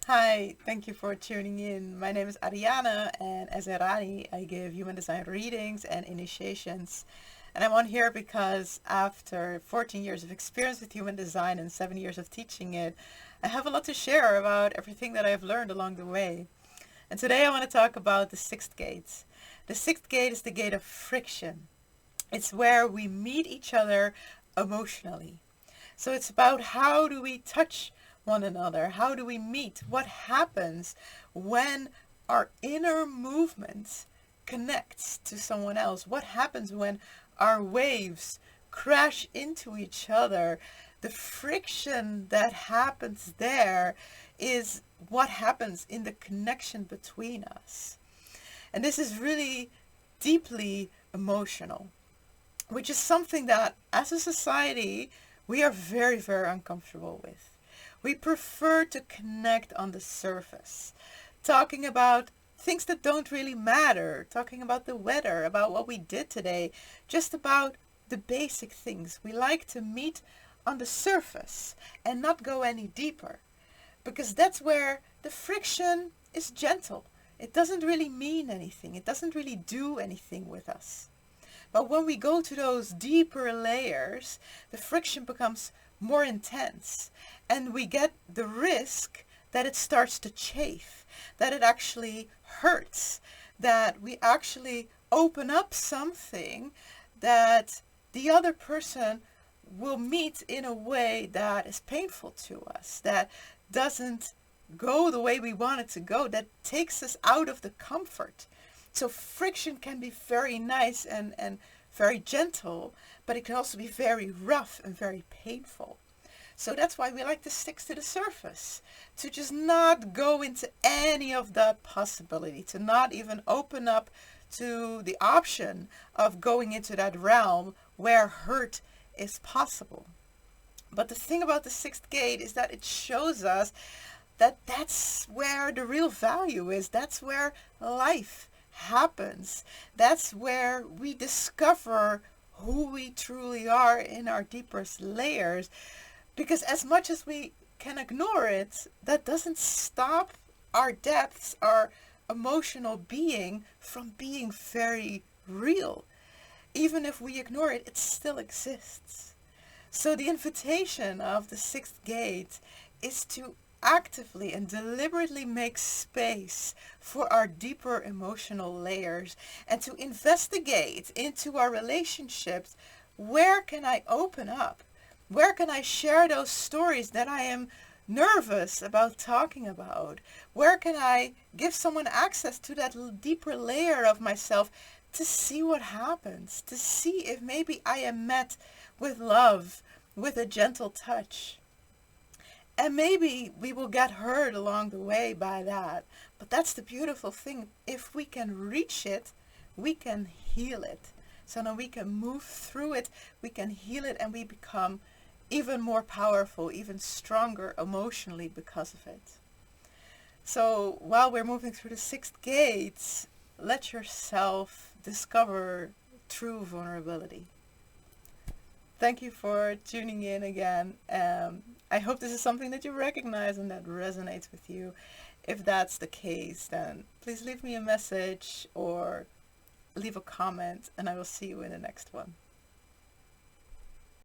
Hi, thank you for tuning in. My name is Ariane, and as Eraani, I give human design readings and initiations. And I'm on here because after 14 years of experience with human design and 7 years of teaching it, I have a lot to share about everything that I've learned along the way. And today I want to talk about the sixth gate. The sixth gate is the gate of friction. It's where we meet each other emotionally. So it's about how do we touch one another? How do we meet? What happens when our inner movement connects to someone else? What happens when our waves crash into each other? The friction that happens there is what happens in the connection between us. And this is really deeply emotional, which is something that as a society we are very, very uncomfortable with. We prefer to connect on the surface, talking about things that don't really matter, talking about the weather, about what we did today, just about the basic things. We like to meet on the surface and not go any deeper, because that's where the friction is gentle. It doesn't really mean anything. It doesn't really do anything with us. But when we go to those deeper layers, the friction becomes more intense, and we get the risk that it starts to chafe, that it actually hurts, that we actually open up something that the other person will meet in a way that is painful to us, that doesn't go the way we want it to go, that takes us out of the comfort. So friction can be very nice and very gentle, but it can also be very rough and very painful. So that's why we like to stick to the surface, to just not go into any of that possibility, to not even open up to the option of going into that realm where hurt is possible. But the thing about the sixth gate is that it shows us that that's where the real value is. That's where life happens. That's where we discover who we truly are in our deepest layers. Because as much as we can ignore it, that doesn't stop our depths, our emotional being from being very real. Even if we ignore it, it still exists. So the invitation of the sixth gate is to actively and deliberately make space for our deeper emotional layers and to investigate into our relationships. Where can I open up? Where can I share those stories that I am nervous about talking about? Where can I give someone access to that deeper layer of myself to see what happens, to see if maybe I am met with love, with a gentle touch? And maybe we will get hurt along the way by that. But that's the beautiful thing. If we can reach it, we can heal it. So now we can move through it, we can heal it, and we become even more powerful, even stronger emotionally because of it. So while we're moving through the sixth gate, let yourself discover true vulnerability. Thank you for tuning in again. I hope this is something that you recognize and that resonates with you. If that's the case, then please leave me a message or leave a comment, and I will see you in the next one.